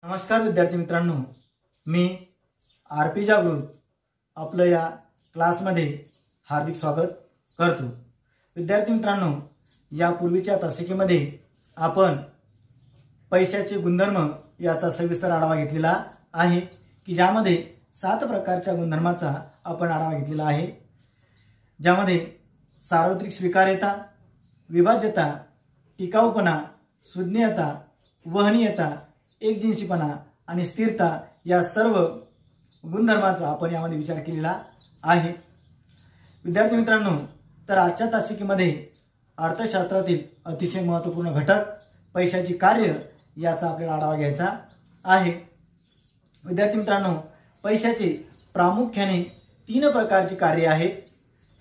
नमस्कार विद्यार्थी मित्रांनो, मी आरपी जागृत आपलं या क्लासमध्ये हार्दिक स्वागत करतो। विद्यार्थी मित्रांनो, यापूर्वीच्या तासिकेमध्ये आपण पैशाचे गुणधर्म याचा सविस्तर आढावा घेतलेला आहे की ज्यामध्ये 7 प्रकारच्या गुणधर्माचा आपण आढावा घेतलेला आहे, ज्यामध्ये सार्वत्रिक स्वीकार्यता, विभाज्यता, टिकाऊपणा, सुज्ञता, वहनीयता, एकजिनसीपणा आणि स्थिरता या सर्व गुणधर्माचा आपण यामध्ये विचार केलेला आहे। विद्यार्थी मित्रांनो, तर आजच्या तासिकेमध्ये अर्थशास्त्रातील अतिशय महत्त्वपूर्ण घटक पैशाची कार्य याचा आपल्याला आढावा घ्यायचा आहे। विद्यार्थी मित्रांनो, पैशाचे प्रामुख्याने 3 प्रकारची कार्य आहेत,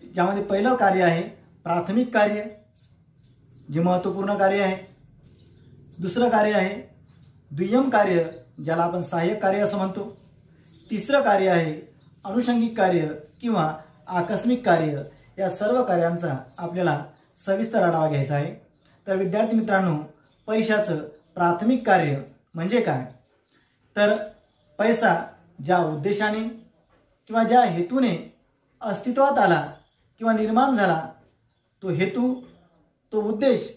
ज्यामध्ये पहिलं कार्य आहे प्राथमिक कार्य, जे महत्त्वपूर्ण कार्य आहे। दुसरं कार्य आहे दुय्यम कार्य, ज्याला आपण सहाय्यक कार्य असं म्हणतो। तिसरं कार्य आहे अनुषंगिक कार्य किंवा आकस्मिक कार्य। या सर्व कार्यांचा आपल्याला सविस्तर आढावा घ्यायचा आहे। तर विद्यार्थी मित्रांनो, पैशाचं प्राथमिक कार्य म्हणजे काय? तर पैसा ज्या उद्देशाने किंवा ज्या हेतूने अस्तित्वात आला किंवा निर्माण झाला, तो हेतू, तो उद्देश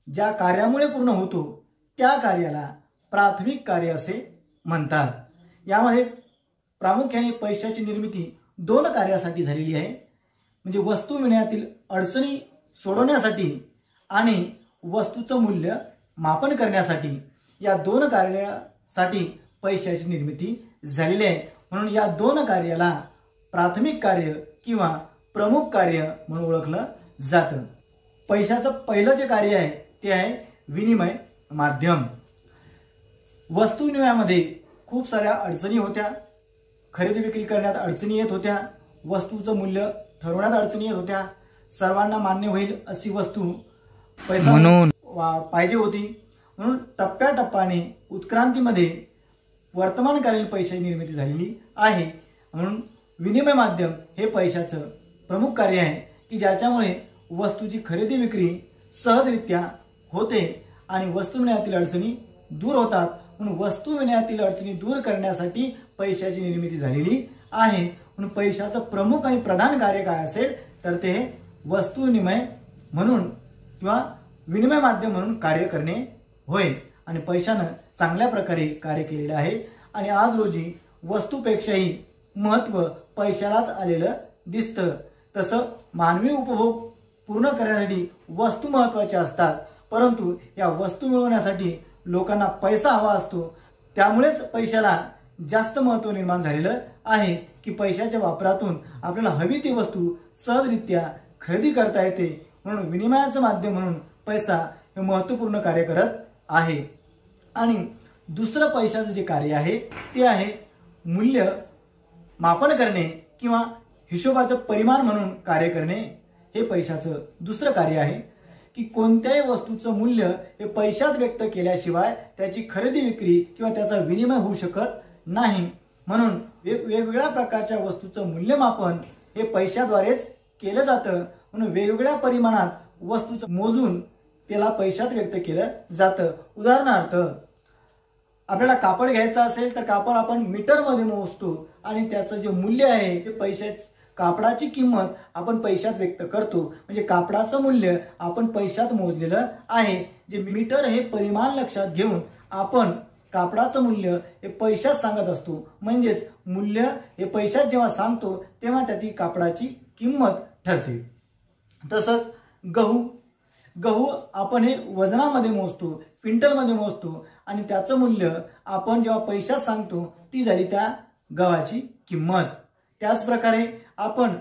ज्या कार्यामुळे पूर्ण होतो त्या कार्याला प्राथमिक कार्य असे म्हणतात। यामध्ये प्रामुख्याने पैशाची निर्मिती 2 कार्यासाठी झालेली आहे, म्हणजे वस्तू मिळण्यातील अडचणी सोडवण्यासाठी आणि वस्तूचं मूल्य मापन करण्यासाठी। या 2 कार्यासाठी पैशाची निर्मिती झालेली आहे, म्हणून या 2 कार्याला प्राथमिक कार्य किंवा प्रमुख कार्य म्हणून ओळखलं जातं। पैशाचं पहिलं जे कार्य आहे ते आहे विनिमय माध्यम। वस्तू विनिमयामध्ये खूप साऱ्या अडचणी होत्या, खरेदी विक्री करण्यात अडचणी येत होत्या, वस्तूचं मूल्य ठरवण्यात अडचणी येत होत्या, सर्वांना मान्य होईल अशी वस्तू पैसा म्हणून पाहिजे होती। म्हणून टप्प्याटप्प्याने उत्क्रांतीमध्ये वर्तमानकालीन पैशाची निर्मिती झालेली आहे। म्हणून विनिमय माध्यम हे पैशाचं प्रमुख कार्य आहे की ज्याच्यामुळे वस्तूची खरेदी विक्री सहजरित्या होते आणि वस्तू मिळण्यातील अडचणी दूर होतात। म्हणून वस्तू मिळण्यातील अडचणी दूर करण्यासाठी पैशाची निर्मिती झालेली आहे। म्हणून पैशाचं प्रमुख आणि प्रधान कार्य काय असेल तर ते वस्तू विनिमय म्हणून किंवा विनिमय माध्यम म्हणून कार्य करणे होय। आणि पैशानं चांगल्या प्रकारे कार्य केलेलं आहे आणि आज रोजी वस्तूपेक्षाही महत्त्व पैशालाच आलेलं दिसतं। तसं मानवी उपभोग पूर्ण करण्यासाठी वस्तू महत्त्वाच्या असतात, परंतु या वस्तू मिळवण्यासाठी लोकांना पैसा हवा असतो। त्यामुळेच पैशाला जास्त महत्त्व निर्माण झालेलं आहे की पैशाच्या वापरातून आपल्याला हवी ती वस्तू सहजरित्या खरेदी करता येते। म्हणून विनिमयाचं माध्यम म्हणून पैसा हे महत्त्वपूर्ण कार्य करत आहे। आणि दुसरं पैशाचं जे कार्य आहे ते आहे मूल्य मापन करणे किंवा हिशोबाचं परिमाण म्हणून कार्य करणे। हे पैशाचं दुसरं कार्य आहे की कोणत्याही वस्तूचं मूल्य हे पैशात व्यक्त केल्याशिवाय त्याची खरेदी विक्री किंवा त्याचा विनिमय होऊ शकत नाही। म्हणून वेगवेगळ्या प्रकारच्या वस्तूचं मूल्यमापन हे पैशाद्वारेच केलं जातं। म्हणून वेगवेगळ्या परिमाणात वस्तूचं मोजून त्याला पैशात व्यक्त केलं जातं। उदाहरणार्थ, आपल्याला कापड घ्यायचं असेल तर कापड आपण मीटरमध्ये मोजतो आणि त्याचं जे मूल्य आहे ते पैशाचं, कापडाची किंमत आपण पैशात व्यक्त करतो, म्हणजे कापडाचं मूल्य आपण पैशात मोजलेलं आहे। जे मीटर हे परिमाण लक्षात घेऊन आपण कापडाचं मूल्य हे पैशात सांगत असतो, म्हणजेच मूल्य हे पैशात जेव्हा सांगतो तेव्हा त्याची कापडाची किंमत ठरते। तसंच गहू आपण हे वजनामध्ये मोजतो, क्विंटलमध्ये मोजतो आणि त्याचं मूल्य आपण जेव्हा पैशात सांगतो ती झाली त्या गव्हाची किंमत। त्याच प्रकारे आपण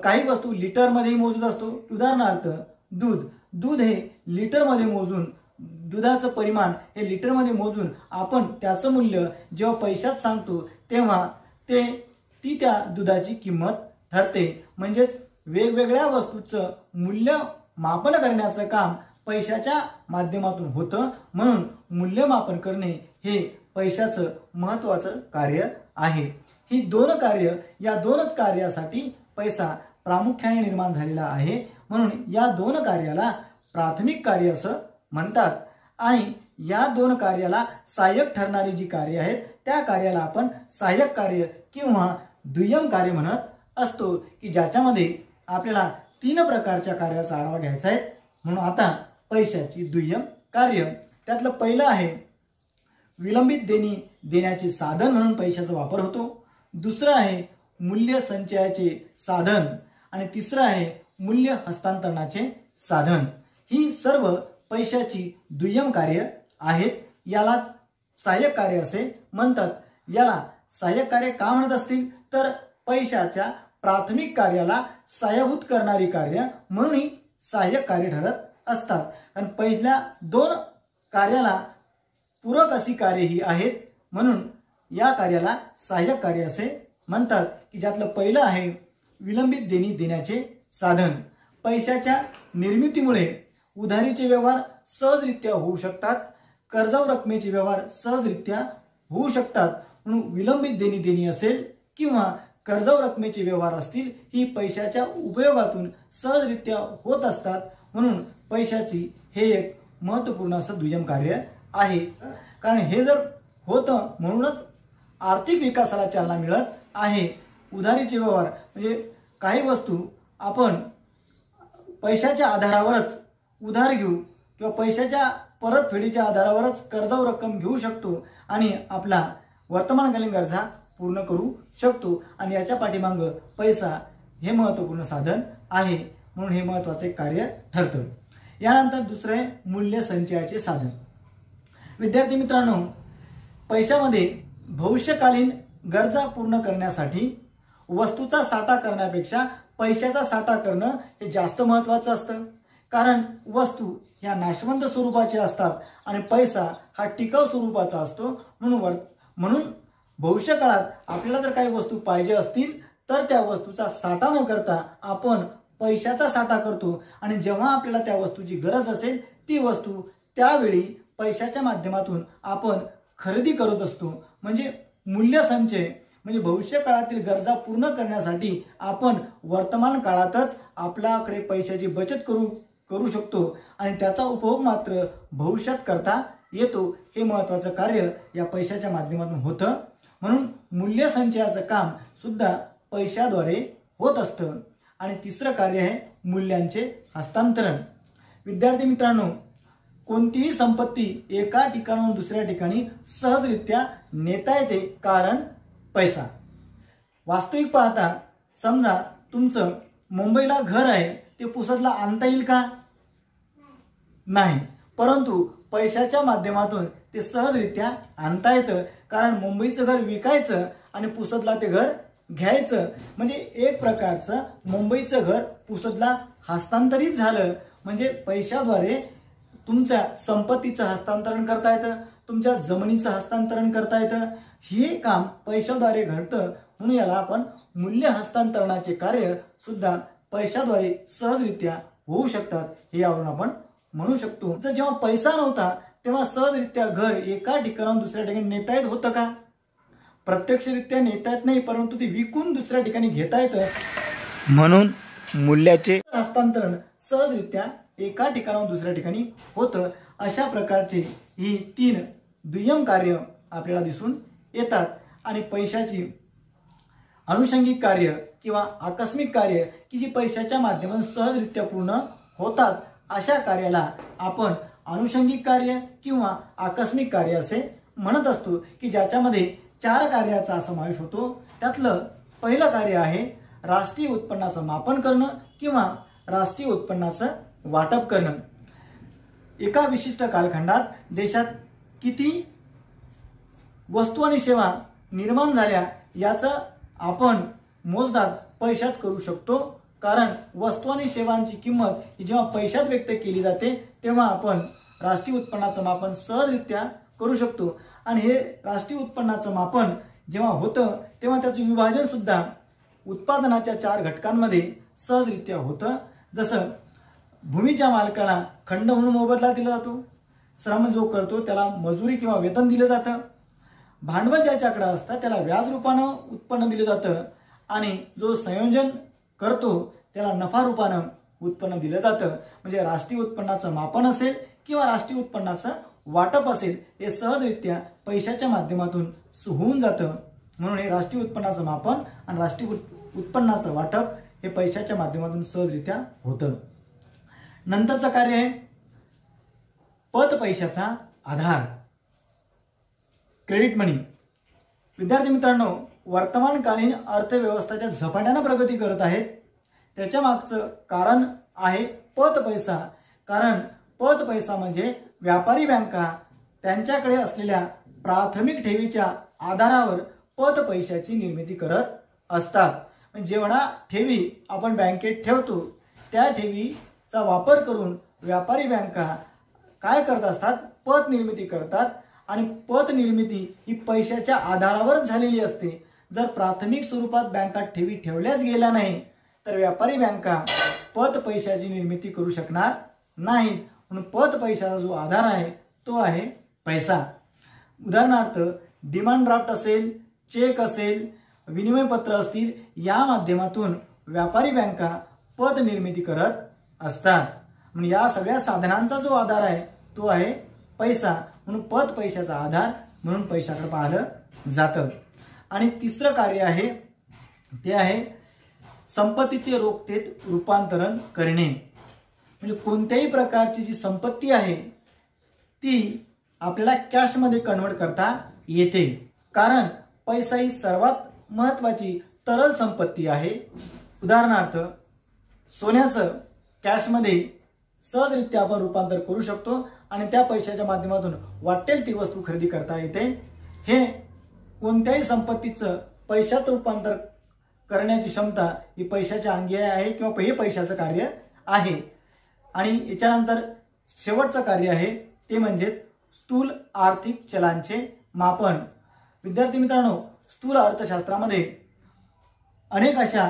काही वस्तू लिटरमध्ये मोजत असतो। उदाहरणार्थ दूध हे लिटरमध्ये मोजून, दुधाचं परिमाण हे लिटरमध्ये मोजून आपण त्याचं मूल्य जेव्हा पैशात सांगतो तेव्हा ती त्या दुधाची किंमत ठरते। म्हणजेच वेगवेगळ्या वस्तूचं मूल्य मापन करण्याचं काम पैशाच्या माध्यमातून होतं। म्हणून मूल्यमापन करणे हे पैशाचं महत्त्वाचं कार्य आहे। ही 2 कार्य, या 2च कार्यासाठी पैसा प्रामुख्याने निर्माण झालेला आहे। म्हणून या 2 कार्याला प्राथमिक कार्य असं म्हणतात। आणि या दोन कार्याला सहाय्यक ठरणारी जी कार्य आहेत त्या कार्याला आपण सहाय्यक कार्य किंवा दुय्यम कार्य म्हणत असतो, की ज्याच्यामध्ये आपल्याला 3 प्रकारच्या कार्याचा आढावा घ्यायचा आहे. म्हणून आता पैशाची दुय्यम कार्य, त्यातलं पहिलं आहे विलंबित देणी देण्याचे साधन म्हणून पैशाचा वापर होतो. दुसरं आहे मूल्य संचयाचे साधन आणि तिसरं आहे मूल्य हस्तांतरणाचे साधन. ही सर्व पैशाची दुय्यम कार्य आहेत. यालाच सहाय्यक कार्य असे म्हणतात. याला सहाय्यक कार्य का म्हणत असतील तर पैशाच्या प्राथमिक कार्याला सहाय्यभूत करणारी कार्य म्हणून सहाय्यक कार्य ठरत असतात. कारण पहिल्या 2 कार्याला पूरक अशी कार्य ही आहेत, म्हणून या कार्याला सहाय्यक कार्य असे म्हणतात, की ज्यातलं पहिलं आहे विलंबित देणी देण्याचे साधन. पैशाच्या निर्मितीमुळे उधारीचे व्यवहार सहजरित्या होऊ शकतात, कर्जाऊ रकमेचे व्यवहार सहजरित्या होऊ शकतात. म्हणून विलंबित देणी असेल किंवा कर्जाऊ रकमेचे व्यवहार असतील ही पैशाच्या उपयोगातून सहजरित्या होत असतात. म्हणून पैशाची हे एक महत्त्वपूर्ण असं दुय्यम कार्य आहे. कारण हे जर होतं म्हणूनच आर्थिक विकासाला चालना मिळत आहे. उधारीचे व्यवहार म्हणजे काही वस्तू आपण पैशाच्या आधारावरच उधार घेऊ किंवा पैशाच्या परतफेडीच्या आधारावरच कर्जाऊ रक्कम घेऊ शकतो आणि आपला वर्तमानकालीन गरजा पूर्ण करू शकतो. आणि याच्या पाठीमागे पैसा हे महत्त्वपूर्ण साधन आहे, म्हणून हे महत्त्वाचे कार्य ठरतं. यानंतर दुसरे आहे मूल्य संचयाचे साधन. विद्यार्थी मित्रांनो, पैशामध्ये भविष्यकालीन गरजा पूर्ण करण्यासाठी वस्तूचा साठा करण्यापेक्षा पैशाचा साठा करणं हे जास्त महत्त्वाचं असतं. कारण वस्तू ह्या नाशवंत स्वरूपाच्या असतात आणि पैसा हा टिकाऊ स्वरूपाचा असतो. म्हणून भविष्यकाळात आपल्याला जर काही वस्तू पाहिजे असतील तर त्या वस्तूचा साठा न करता आपण पैशाचा साठा करतो आणि जेव्हा आपल्याला त्या वस्तूची गरज असेल ती वस्तू त्यावेळी पैशाच्या माध्यमातून आपण खरेदी करत असतो. म्हणजे मूल्य संचय म्हणजे भविष्य काळातील गरजा पूर्ण करण्यासाठी आपण वर्तमान काळातच आपल्याकडे पैशाची बचत करू शकतो आणि त्याचा उपयोग मात्र भविष्यात करता येतो. हे महत्त्वाचं कार्य या पैशाच्या माध्यमातून होतं. म्हणून मूल्य संचयाचं काम सुद्धा पैशाद्वारे होत असतं. आणि तिसरं कार्य आहे मूल्यांचे हस्तांतरण. विद्यार्थी मित्रांनो, कोणतीही संपत्ती एका ठिकाणाहून दुसऱ्या ठिकाणी सहजरित्या नेता येते कारण पैसा. वास्तविक पाहता समजा तुमचं मुंबईला घर आहे, ते पुसदला आणता येईल का? नाही, परंतु पैशाच्या माध्यमातून ते सहजरित्या आणता येतं. कारण मुंबईचं घर विकायचं आणि पुसदला ते घर घ्यायचं म्हणजे एक प्रकारचं मुंबईचं घर पुसदला हस्तांतरित झालं. म्हणजे पैशाद्वारे तुमच्या संपत्तीचं हस्तांतरण करता येतं, तुमच्या जमिनीचं हस्तांतरण करता येतं. हे काम पैशाद्वारे घडतं. म्हणून याला आपण मूल्य हस्तांतरणाचे कार्य सुद्धा पैशाद्वारे सहजरित्या होऊ शकतात, हे यावरून आपण म्हणू शकतो. जर जेव्हा पैसा नव्हता तेव्हा सहजरित्या घर एका ठिकाणाहून दुसऱ्या ठिकाणी नेता येत होतं का? प्रत्यक्षरित्या नेता येत नाही, परंतु ते विकून दुसऱ्या ठिकाणी घेता येतं. म्हणून मूल्याचे हस्तांतरण सहजरित्या एका ठिकाणाहून दुसऱ्या ठिकाणी होतं. अशा प्रकारचे ही 3 दुय्यम कार्य आपल्याला दिसून येतात. आणि पैशाची अनुषंगिक कार्य किंवा आकस्मिक कार्य की जी पैशाच्या माध्यमातून सहजरित्या पूर्ण होतात, अशा कार्याला आपण अनुषंगिक कार्य किंवा आकस्मिक कार्य असे म्हणत असतो, की ज्याच्यामध्ये 4 कार्याचा समावेश होतो. त्यातलं पहिलं कार्य आहे राष्ट्रीय उत्पन्नाचं मापन करणं किंवा राष्ट्रीय उत्पन्नाचं वाटप करणं. एका विशिष्ट कालखंडात देशात किती वस्तू आणि सेवा निर्माण झाल्या याचं आपण मोजदाद पैशात करू शकतो. कारण वस्तू आणि सेवांची किंमत ही जेव्हा पैशात व्यक्त केली जाते तेव्हा आपण राष्ट्रीय उत्पन्नाचं मापन सहजरित्या करू शकतो. आणि हे राष्ट्रीय उत्पन्नाचं मापन जेव्हा होतं तेव्हा त्याचं विभाजन सुद्धा उत्पादनाच्या 4 घटकांमध्ये सहजरित्या होतं. जसं भूमीच्या मालकाला खंड म्हणून मोबदला दिला जातो, श्रम जो करतो त्याला मजुरी किंवा वेतन दिलं जातं, भांडवल ज्याच्याकडे असतं त्याला व्याज रूपानं उत्पन्न दिलं जातं आणि जो संयोजन करतो त्याला नफा रूपानं उत्पन्न दिलं जातं. म्हणजे राष्ट्रीय उत्पन्नाचं मापन असेल किंवा राष्ट्रीय उत्पन्नाचं वाटप असेल हे सहजरित्या पैशाच्या माध्यमातून होऊन जातं। म्हणून हे राष्ट्रीय उत्पन्नाचं मापन आणि राष्ट्रीय उत्पन्नाचं वाटप हे पैशाच्या माध्यमातून सहजरित्या होतं। नंतरचं कार्य आहे पत पैशाचा आधार, क्रेडिट मनी। विद्यार्थी मित्रांनो, वर्तमानकालीन अर्थव्यवस्थेच्या झपाट्याने प्रगती करत आहेत। त्याच्या मागचं कारण आहे पत पैसा। कारण पत पैसा म्हणजे व्यापारी बँका त्यांच्याकडे असलेल्या प्राथमिक ठेवीच्या आधारावर पत पैशाची निर्मिती करत असतात। जेवढा ठेवी आपण बँकेत ठेवतो त्या ठेवीचा वापर करून व्यापारी बँका काय करत असतात, पत निर्मिती करतात आणि पत निर्मिती ही पैशाच्या आधारावर झालेली असते। जर प्राथमिक स्वरूपात बँकात ठेवी ठेवल्याच गेल्या नाही तर व्यापारी बँका पत पैशाची निर्मिती करू शकणार नाहीत। म्हणून पत पैशाचा जो आधार आहे तो आहे पैसा। उदाहरणार्थ डिमांड ड्राफ्ट असेल, चेक असेल, विनिमय पत्र असतील, या माध्यमातून व्यापारी बँका पत निर्मिती करत असतात। म्हणून या सगळ्या साधनांचा जो आधार आहे तो आहे पैसा। म्हणून पत पैशाचा आधार म्हणून पैशाकडे पाहिलं जातं। आणि तिसरं कार्य आहे ते आहे संपत्तीचे रोखतेत रूपांतरण करणे। म्हणजे कोणत्याही प्रकारची जी संपत्ती आहे ती आपल्याला कॅश मध्ये कन्वर्ट करता येते। कारण पैसा ही सर्वात महत्त्वाची तरल संपत्ती आहे। उदाहरणार्थ सोन्याचं कॅश मध्ये सहजरित्या आपण रूपांतर करू शकतो आणि त्या पैशाच्या माध्यमातून वाटेल ती वस्तू खरेदी करता येते। हे कोणत्याही संपत्तीचं पैशात रूपांतर करण्याची क्षमता ही पैशाच्या अंगी आहे किंवा हे पैशाचं कार्य आहे। आणि याच्यानंतर शेवटचं कार्य आहे ते म्हणजे स्थूल आर्थिक चलांचे मापन। विद्यार्थी मित्रांनो, स्थूल अर्थशास्त्रामध्ये अनेक अशा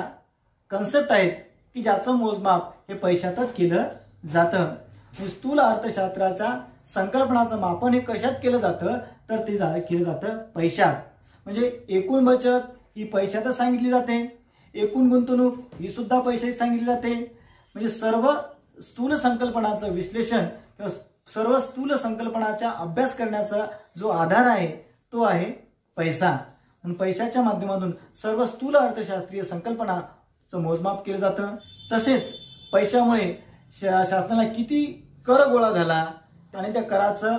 कन्सेप्ट आहेत की ज्याचं मोजमाप हे पैशातच केलं जातं। स्थूल अर्थशास्त्राच्या संकल्पनाचं मापन हे कशात केलं जातं तर ते केलं जातं पैशात। म्हणजे एकूण बचत ही पैशातच सांगितली जाते, एकूण गुंतवणूक ही सुद्धा पैशात सांगितली जाते। म्हणजे सर्व स्थूल संकल्पनाचं विश्लेषण किंवा सर्व स्थूल संकल्पनाचा अभ्यास करण्याचा जो आधार आहे तो आहे पैसा। म्हणून पैशाच्या माध्यमातून सर्व स्थूल अर्थशास्त्रीय संकल्पनाचं मोजमाप केलं जातं। तसेच पैशामुळे शासनाला किती कर गोळा झाला आणि त्या कराचं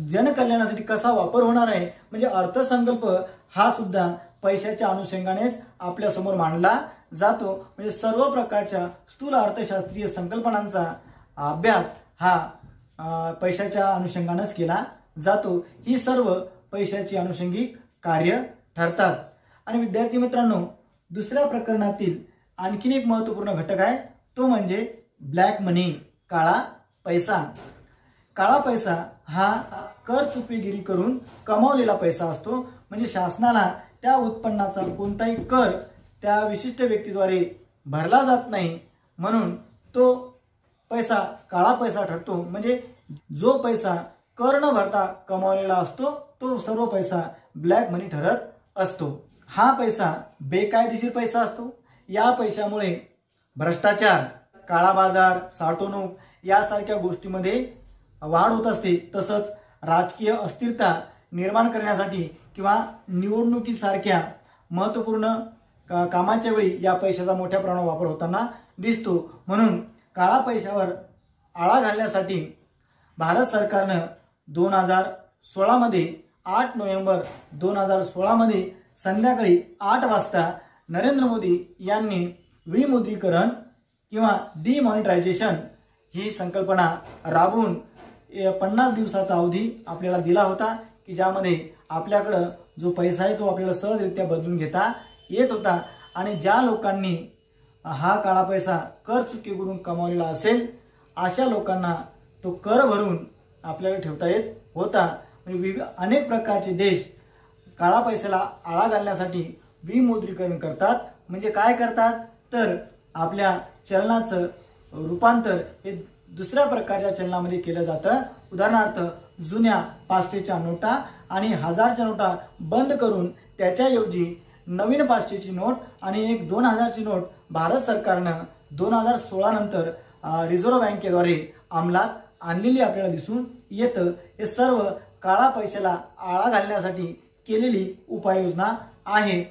जनकल्याणासाठी कसा वापर होणार आहे, म्हणजे अर्थसंकल्प हा सुद्धा पैशाच्या अनुषंगानेच आपल्या समोर मांडला जातो। म्हणजे सर्व प्रकारच्या स्थूल अर्थशास्त्रीय संकल्पनांचा अभ्यास हा पैशाच्या अनुषंगानेच केला जातो। ही सर्व पैशाची अनुषंगिक कार्य ठरतात। आणि विद्यार्थी मित्रांनो, दुसऱ्या प्रकरणातील आणखीन एक महत्त्वपूर्ण घटक आहे तो म्हणजे ब्लॅक मनी, काळा पैसा। काळा पैसा हा कर चुकवेगिरी करून कमावलेला पैसा असतो। म्हणजे शासनाला त्या उत्पन्नाचा कोणताही कर त्या विशिष्ट व्यक्तीद्वारे भरला जात नाही, म्हणून तो पैसा काळा पैसा ठरतो। म्हणजे जो पैसा कर न भरता कमावलेला असतो तो सर्व पैसा ब्लॅक मनी ठरत असतो। हा पैसा बेकायदेशीर पैसा असतो। या पैशामुळे भ्रष्टाचार, काळा बाजार, साठवणूक यासारख्या गोष्टींमध्ये वाढ होत असते। तसंच राजकीय अस्थिरता निर्माण करण्यासाठी किंवा निवडणुकीसारख्या महत्त्वपूर्ण कामाच्या वेळी या पैशाचा मोठ्या प्रमाणात वापर होताना दिसतो। म्हणून काळा पैशावर आळा घालण्यासाठी भारत सरकारनं 2016 मध्ये 8 नोव्हेंबर 2016 मध्ये संध्याकाळी 8 वाजता नरेंद्र मोदी यांनी विमुद्रीकरण किंवा डिमॉनिटायझेशन ही संकल्पना राबवून 50 दिवसाचा अवधी आपल्याला दिला होता की ज्यामध्ये आपल्याकडे जो पैसा आहे तो आपल्याला सहजरित्या बदलून घेता येत होता। आणि ज्या लोकांनी हा काळा पैसा कर चुकी करून कमावलेला असेल अशा लोकांना तो कर भरून आपल्याला ठेवता येत होता। म्हणजे अनेक प्रकारचे देश काळा पैशाला आळा घालण्यासाठी विमुद्रीकरण करतात। म्हणजे काय करतात तर आपल्या चलनाचं रूपांतर हे दुसऱ्या प्रकारच्या चलनामध्ये केलं जातं। उदाहरणार्थ जुन्या 500च्या नोटा आणि 1000च्या नोटा बंद करून त्याच्याऐवजी नवीन 500ची नोट आणि एक 2000ची नोट भारत सरकारनं 2016 नंतर रिझर्व्ह बँकेद्वारे अंमलात आणलेली आपल्याला दिसून येतं। हे सर्व काळा पैशाला आळा घालण्यासाठी केलेली उपाययोजना आहे।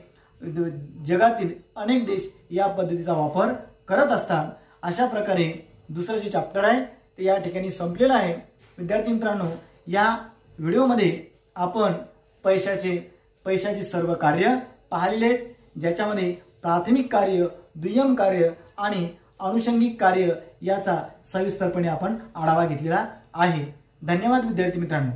जगातील अनेक देश या पद्धतीचा वापर करत असतात। अशा प्रकारे दुसरं जे चॅप्टर आहे ते या ठिकाणी संपलेलं आहे। विद्यार्थी मित्रांनो, या व्हिडिओमध्ये आपण पैशाची सर्व कार्य पाहिलेले आहेत, ज्याच्यामध्ये प्राथमिक कार्य, दुय्यम कार्य आणि अनुषंगिक कार्य याचा सविस्तरपणे आपण आढावा घेतलेला आहे। धन्यवाद विद्यार्थी मित्रांनो।